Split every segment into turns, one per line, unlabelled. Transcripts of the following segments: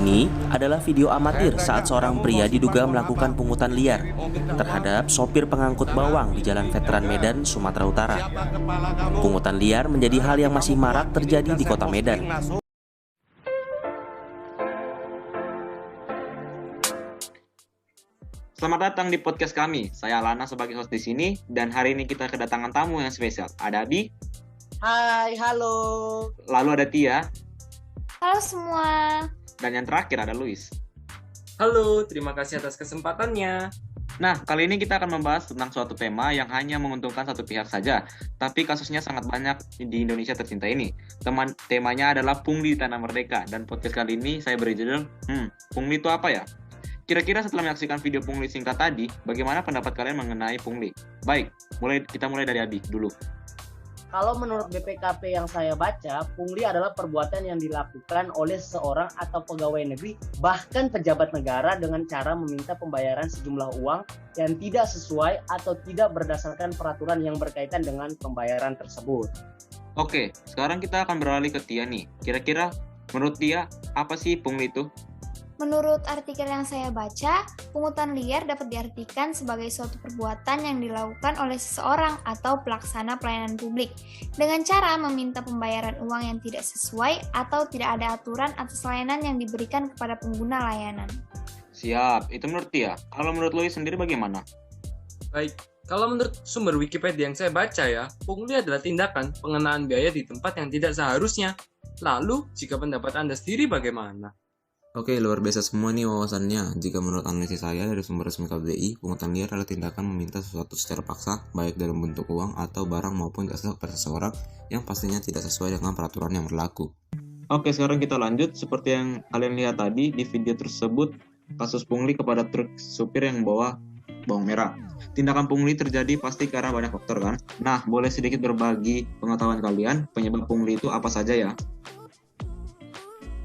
Ini adalah video amatir saat seorang pria diduga melakukan pungutan liar terhadap sopir pengangkut bawang di Jalan Veteran Medan, Sumatera Utara. Pungutan liar menjadi hal yang masih marak terjadi di kota Medan.
Selamat datang di podcast kami. Saya Lana sebagai host di sini dan hari ini kita kedatangan tamu yang spesial. Ada Abi.
Hai, halo.
Lalu ada Tia.
Halo semua.
Dan yang terakhir ada Luis.
Halo, terima kasih atas kesempatannya.
Nah, kali ini kita akan membahas tentang suatu tema yang hanya menguntungkan satu pihak saja, tapi kasusnya sangat banyak di Indonesia tercinta ini. Temanya adalah pungli di Tanah Merdeka, dan podcast kali ini saya beri judul, pungli itu apa ya? Kira-kira setelah menyaksikan video pungli singkat tadi, bagaimana pendapat kalian mengenai pungli? Baik, kita mulai dari Adi dulu.
Kalau menurut BPKP yang saya baca, pungli adalah perbuatan yang dilakukan oleh seorang atau pegawai negeri, bahkan pejabat negara dengan cara meminta pembayaran sejumlah uang yang tidak sesuai atau tidak berdasarkan peraturan yang berkaitan dengan pembayaran tersebut.
Oke, sekarang kita akan beralih ke Tia nih. Kira-kira menurut Tia, apa sih pungli itu?
Menurut artikel yang saya baca, pungutan liar dapat diartikan sebagai suatu perbuatan yang dilakukan oleh seseorang atau pelaksana pelayanan publik dengan cara meminta pembayaran uang yang tidak sesuai atau tidak ada aturan atas layanan yang diberikan kepada pengguna layanan.
Siap, itu menurut Tia. Kalau menurut Luis sendiri bagaimana?
Baik, kalau menurut sumber Wikipedia yang saya baca ya, pungli adalah tindakan pengenaan biaya di tempat yang tidak seharusnya. Lalu, jika pendapat Anda sendiri bagaimana?
Oke, luar biasa semua nih wawasannya. Jika menurut analisis saya dari sumber resmi KBRI, pungutan liar adalah tindakan meminta sesuatu secara paksa, baik dalam bentuk uang atau barang maupun jasa kepada seseorang yang pastinya tidak sesuai dengan peraturan yang berlaku.
Oke, sekarang kita lanjut. Seperti yang kalian lihat tadi di video tersebut, kasus pungli kepada truk supir yang membawa bawang merah. Tindakan pungli terjadi pasti karena banyak faktor kan? Nah, boleh sedikit berbagi pengetahuan kalian, penyebab pungli itu apa saja ya?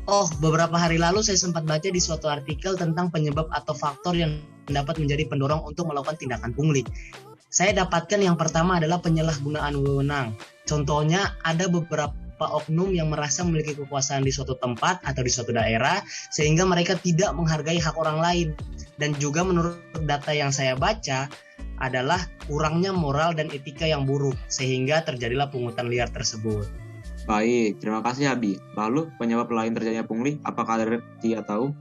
Oh, beberapa hari lalu saya sempat baca di suatu artikel tentang penyebab atau faktor yang dapat menjadi pendorong untuk melakukan tindakan pungli. Saya dapatkan yang pertama adalah penyalahgunaan wewenang. Contohnya, ada beberapa oknum yang merasa memiliki kekuasaan di suatu tempat atau di suatu daerah, sehingga mereka tidak menghargai hak orang lain. Dan juga menurut data yang saya baca, adalah kurangnya moral dan etika yang buruk, sehingga terjadilah pungutan liar tersebut.
Baik, terima kasih Abi. Lalu, penyebab lain terjadinya pungli, apakah ada Tia tahu?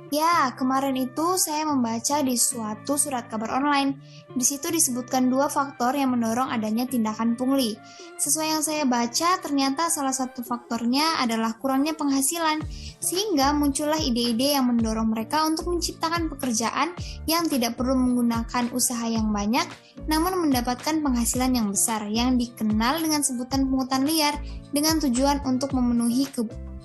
Ya, kemarin itu saya membaca di suatu surat kabar online. Di situ disebutkan 2 faktor yang mendorong adanya tindakan pungli. Sesuai yang saya baca, ternyata salah satu faktornya adalah kurangnya penghasilan, sehingga muncullah ide-ide yang mendorong mereka untuk menciptakan pekerjaan yang tidak perlu menggunakan usaha yang banyak, namun mendapatkan penghasilan yang besar, yang dikenal dengan sebutan pungutan liar, dengan tujuan untuk memenuhi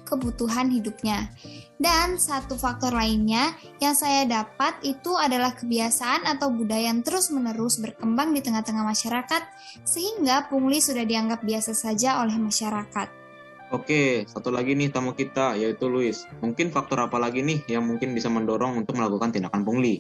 kebutuhan hidupnya. Dan satu faktor lainnya yang saya dapat itu adalah kebiasaan atau budaya yang terus-menerus berkembang di tengah-tengah masyarakat, sehingga pungli sudah dianggap biasa saja oleh masyarakat.
Oke, satu lagi nih tamu kita, yaitu Luis. Mungkin faktor apa lagi nih yang mungkin bisa mendorong untuk melakukan tindakan pungli?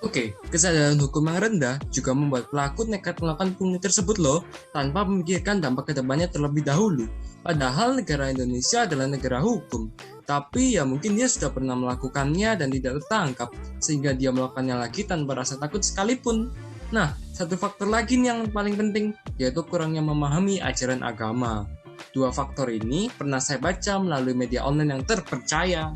Oke, kesadaran hukum yang rendah juga membuat pelaku nekat melakukan pungli tersebut loh, tanpa memikirkan dampak kedepannya terlebih dahulu. Padahal negara Indonesia adalah negara hukum, tapi ya mungkin dia sudah pernah melakukannya dan tidak tertangkap, sehingga dia melakukannya lagi tanpa rasa takut sekalipun. Nah, satu faktor lagi nih yang paling penting, yaitu kurangnya memahami ajaran agama. 2 faktor ini pernah saya baca melalui media online yang terpercaya.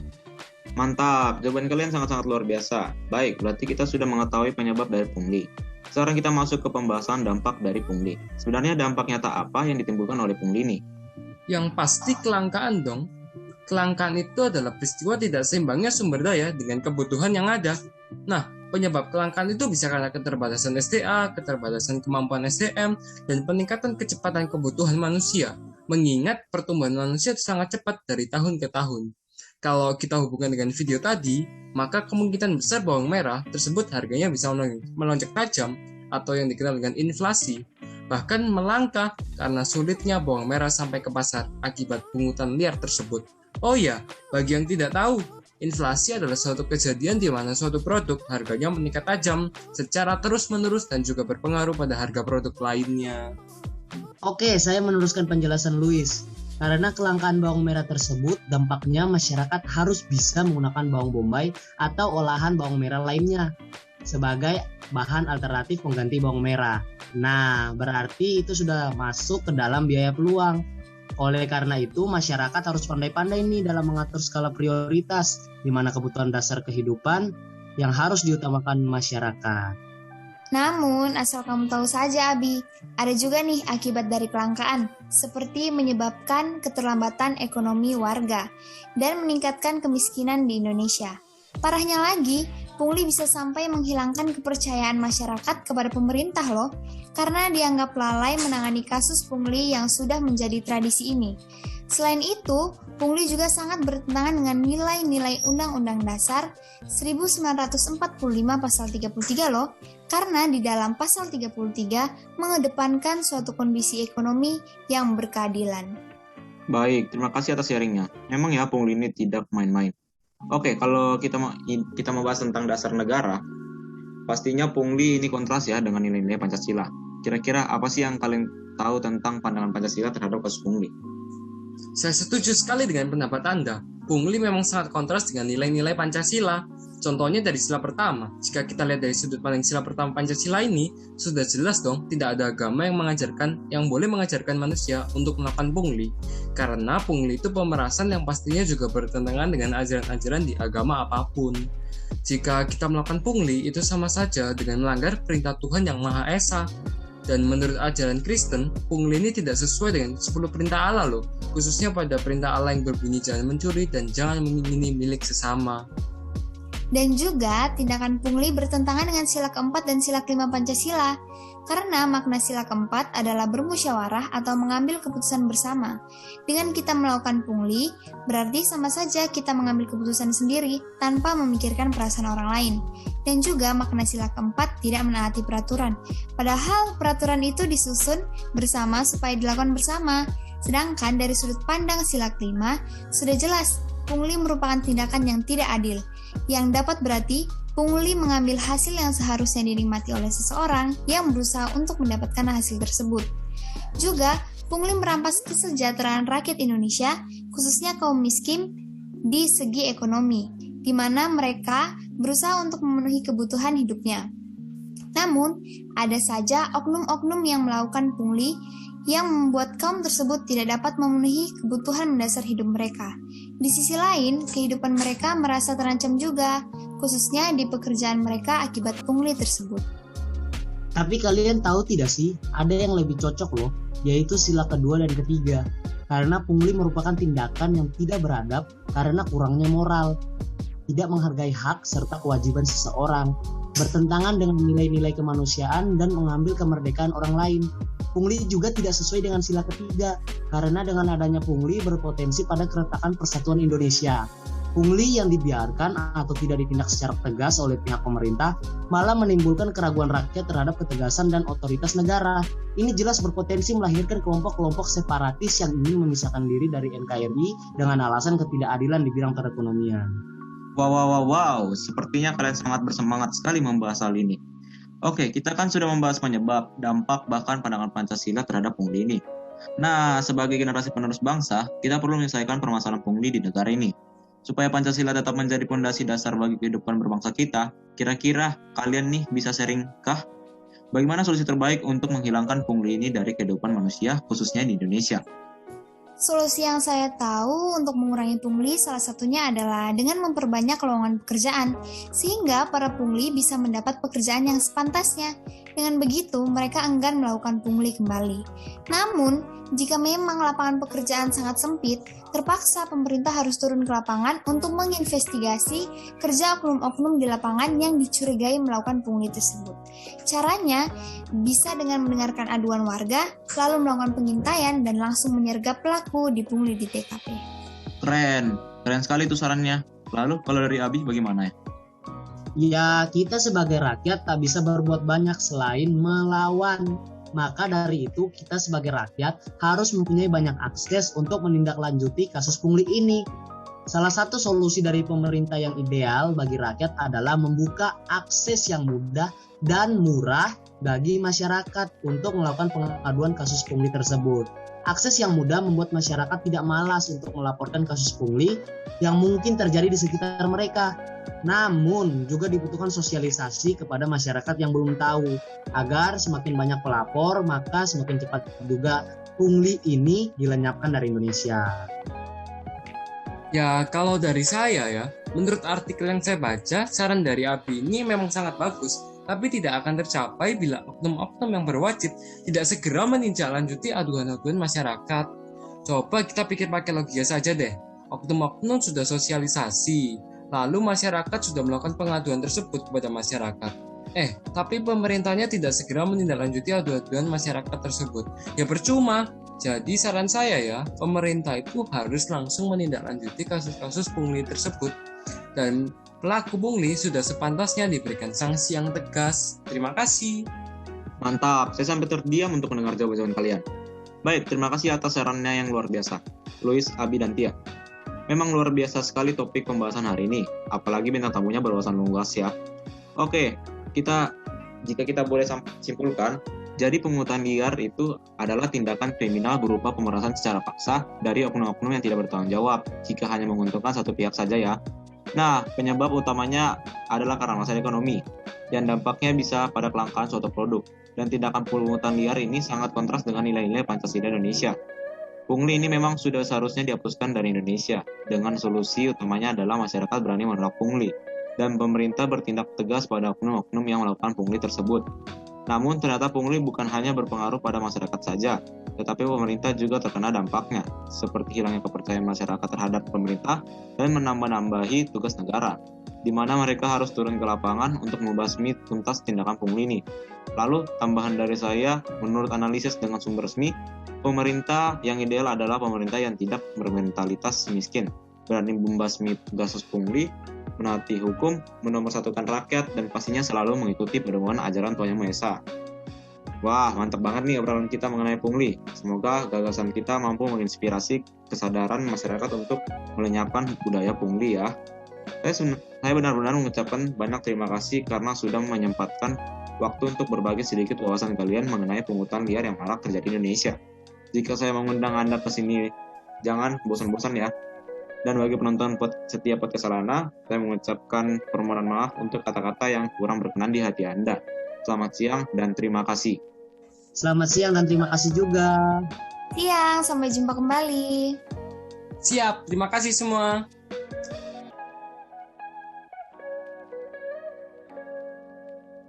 Mantap, jawaban kalian sangat-sangat luar biasa. Baik, berarti kita sudah mengetahui penyebab dari pungli. Sekarang kita masuk ke pembahasan dampak dari pungli. Sebenarnya dampak nyata apa yang ditimbulkan oleh pungli ini?
Yang pasti kelangkaan dong. Kelangkaan itu adalah peristiwa tidak seimbangnya sumber daya dengan kebutuhan yang ada. Nah, penyebab kelangkaan itu bisa karena keterbatasan SDA, keterbatasan kemampuan SDM, dan peningkatan kecepatan kebutuhan manusia. Mengingat pertumbuhan manusia sangat cepat dari tahun ke tahun. Kalau kita hubungkan dengan video tadi, maka kemungkinan besar bawang merah tersebut harganya bisa melonjak tajam atau yang dikenal dengan inflasi. Bahkan melangkah karena sulitnya bawang merah sampai ke pasar akibat pungutan liar tersebut. Oh ya, bagi yang tidak tahu, inflasi adalah suatu kejadian di mana suatu produk harganya meningkat tajam secara terus-menerus dan juga berpengaruh pada harga produk lainnya.
Oke, saya meneruskan penjelasan Luis. Karena kelangkaan bawang merah tersebut, dampaknya masyarakat harus bisa menggunakan bawang bombay atau olahan bawang merah lainnya sebagai bahan alternatif pengganti bawang merah. Nah, berarti itu sudah masuk ke dalam biaya peluang. Oleh karena itu, masyarakat harus pandai-pandai nih dalam mengatur skala prioritas, di mana kebutuhan dasar kehidupan yang harus diutamakan masyarakat.
Namun, asal kamu tahu saja, Abi, ada juga nih akibat dari kelangkaan, seperti menyebabkan keterlambatan ekonomi warga dan meningkatkan kemiskinan di Indonesia. Parahnya lagi, pungli bisa sampai menghilangkan kepercayaan masyarakat kepada pemerintah loh, karena dianggap lalai menangani kasus pungli yang sudah menjadi tradisi ini. Selain itu, pungli juga sangat bertentangan dengan nilai-nilai Undang-Undang Dasar 1945 pasal 33 loh, karena di dalam pasal 33 mengedepankan suatu kondisi ekonomi yang berkeadilan.
Baik, terima kasih atas sharingnya. Memang ya pungli ini tidak main-main. Oke, kalau kita mau bahas tentang dasar negara, pastinya pungli ini kontras ya dengan nilai-nilai Pancasila. Kira-kira apa sih yang kalian tahu tentang pandangan Pancasila terhadap kasus pungli?
Saya setuju sekali dengan pendapat Anda. Pungli memang sangat kontras dengan nilai-nilai Pancasila. Contohnya dari sila pertama. Jika kita lihat dari sudut pandang sila pertama Pancasila ini, sudah jelas dong tidak ada agama yang boleh mengajarkan manusia untuk melakukan pungli. Karena pungli itu pemerasan yang pastinya juga bertentangan dengan ajaran-ajaran di agama apapun. Jika kita melakukan pungli, itu sama saja dengan melanggar perintah Tuhan yang Maha Esa. Dan menurut ajaran Kristen, pungli ini tidak sesuai dengan 10 perintah Allah loh, khususnya pada perintah Allah yang berbunyi jangan mencuri dan jangan mengingini milik sesama.
Dan juga tindakan pungli bertentangan dengan sila keempat dan sila kelima Pancasila, karena makna sila keempat adalah bermusyawarah atau mengambil keputusan bersama. Dengan kita melakukan pungli, berarti sama saja kita mengambil keputusan sendiri tanpa memikirkan perasaan orang lain. Dan juga makna sila keempat tidak menaati peraturan, padahal peraturan itu disusun bersama supaya dilakukan bersama. Sedangkan dari sudut pandang sila kelima, sudah jelas pungli merupakan tindakan yang tidak adil, yang dapat berarti pungli mengambil hasil yang seharusnya dinikmati oleh seseorang yang berusaha untuk mendapatkan hasil tersebut. Juga, pungli merampas kesejahteraan rakyat Indonesia, khususnya kaum miskin, di segi ekonomi, di mana mereka berusaha untuk memenuhi kebutuhan hidupnya. Namun, ada saja oknum-oknum yang melakukan pungli yang membuat kaum tersebut tidak dapat memenuhi kebutuhan mendasar hidup mereka. Di sisi lain, kehidupan mereka merasa terancam juga, khususnya di pekerjaan mereka akibat pungli tersebut.
Tapi kalian tahu tidak sih, ada yang lebih cocok loh, yaitu sila kedua dan ketiga. Karena pungli merupakan tindakan yang tidak beradab karena kurangnya moral, tidak menghargai hak serta kewajiban seseorang, bertentangan dengan nilai-nilai kemanusiaan dan mengambil kemerdekaan orang lain. Pungli juga tidak sesuai dengan sila ketiga, karena dengan adanya pungli berpotensi pada keretakan persatuan Indonesia. Pungli yang dibiarkan atau tidak ditindak secara tegas oleh pihak pemerintah malah menimbulkan keraguan rakyat terhadap ketegasan dan otoritas negara. Ini jelas berpotensi melahirkan kelompok-kelompok separatis yang ingin memisahkan diri dari NKRI dengan alasan ketidakadilan di bidang perekonomian.
Wow, sepertinya kalian sangat bersemangat sekali membahas hal ini. Oke, kita kan sudah membahas penyebab, dampak, bahkan pandangan Pancasila terhadap pungli ini. Nah, sebagai generasi penerus bangsa, kita perlu menyelesaikan permasalahan pungli di negara ini. Supaya Pancasila tetap menjadi fondasi dasar bagi kehidupan berbangsa kita, kira-kira kalian nih bisa sharing kah? Bagaimana solusi terbaik untuk menghilangkan pungli ini dari kehidupan manusia, khususnya di Indonesia?
Solusi yang saya tahu untuk mengurangi pungli salah satunya adalah dengan memperbanyak lowongan pekerjaan, sehingga para pungli bisa mendapat pekerjaan yang sepantasnya. Dengan begitu, mereka enggan melakukan pungli kembali. Namun, jika memang lapangan pekerjaan sangat sempit, terpaksa pemerintah harus turun ke lapangan untuk menginvestigasi kerja oknum-oknum di lapangan yang dicurigai melakukan pungli tersebut. Caranya, bisa dengan mendengarkan aduan warga, lalu melakukan pengintaian dan langsung menyergap pelaku di pungli di TKP.
Keren sekali itu sarannya. Lalu kalau dari Abi bagaimana ya?
Ya, kita sebagai rakyat tak bisa berbuat banyak selain melawan. Maka dari itu, kita sebagai rakyat harus mempunyai banyak akses untuk menindaklanjuti kasus pungli ini. Salah satu solusi dari pemerintah yang ideal bagi rakyat adalah membuka akses yang mudah dan murah bagi masyarakat untuk melakukan pengaduan kasus pungli tersebut. Akses yang mudah membuat masyarakat tidak malas untuk melaporkan kasus pungli yang mungkin terjadi di sekitar mereka. Namun, juga dibutuhkan sosialisasi kepada masyarakat yang belum tahu, agar semakin banyak pelapor, maka semakin cepat juga pungli ini dilenyapkan dari Indonesia.
Ya, kalau dari saya ya, menurut artikel yang saya baca, saran dari Abi ini memang sangat bagus, tapi tidak akan tercapai bila oknum-oknum yang berwajib tidak segera menindaklanjuti aduan-aduan masyarakat. Coba kita pikir pakai logika saja deh. Oknum-oknum sudah sosialisasi, lalu masyarakat sudah melakukan pengaduan tersebut kepada masyarakat. Tapi pemerintahnya tidak segera menindaklanjuti aduan-aduan masyarakat tersebut. Ya percuma. Jadi saran saya ya, pemerintah itu harus langsung menindaklanjuti kasus-kasus pungli tersebut. Dan pelaku pungli sudah sepantasnya diberikan sanksi yang tegas. Terima kasih.
Mantap, saya sampai terdiam untuk mendengar jawaban kalian. Baik, terima kasih atas sarannya yang luar biasa, Luis, Abi, dan Tia. Memang luar biasa sekali topik pembahasan hari ini, apalagi bintang tamunya berwawasan luas ya. Oke, jika kita boleh simpulkan, jadi pungutan liar itu adalah tindakan kriminal berupa pemerasan secara paksa dari oknum-oknum yang tidak bertanggung jawab, jika hanya menguntungkan satu pihak saja ya. Nah, penyebab utamanya adalah karena masalah ekonomi, dan dampaknya bisa pada kelangkaan suatu produk. Dan tindakan pungutan liar ini sangat kontras dengan nilai-nilai Pancasila Indonesia. Pungli ini memang sudah seharusnya dihapuskan dari Indonesia, dengan solusi utamanya adalah masyarakat berani menolak pungli, dan pemerintah bertindak tegas pada oknum-oknum yang melakukan pungli tersebut. Namun ternyata pungli bukan hanya berpengaruh pada masyarakat saja, tetapi pemerintah juga terkena dampaknya, seperti hilangnya kepercayaan masyarakat terhadap pemerintah dan menambah-nambahi tugas negara, di mana mereka harus turun ke lapangan untuk membasmi tuntas tindakan pungli ini. Lalu, tambahan dari saya, menurut analisis dengan sumber resmi, pemerintah yang ideal adalah pemerintah yang tidak bermentalitas miskin, berani membasmi kasus pungli, menaati hukum, menomorsatukan rakyat, dan pastinya selalu mengikuti pedoman ajaran Tuhan Yang Maha Esa. Wah, mantap banget nih obrolan kita mengenai pungli. Semoga gagasan kita mampu menginspirasi kesadaran masyarakat untuk melenyapkan budaya pungli ya. Saya benar-benar mengucapkan banyak terima kasih karena sudah menyempatkan waktu untuk berbagi sedikit wawasan kalian mengenai pungutan liar yang marak terjadi di Indonesia. Jika saya mengundang Anda ke sini, jangan bosan-bosan ya. Dan bagi penonton setiap podcast Salana, saya mengucapkan permohonan maaf untuk kata-kata yang kurang berkenan di hati Anda. Selamat siang dan terima kasih.
Selamat siang dan terima kasih juga.
Siang, sampai jumpa kembali.
Siap, terima kasih semua.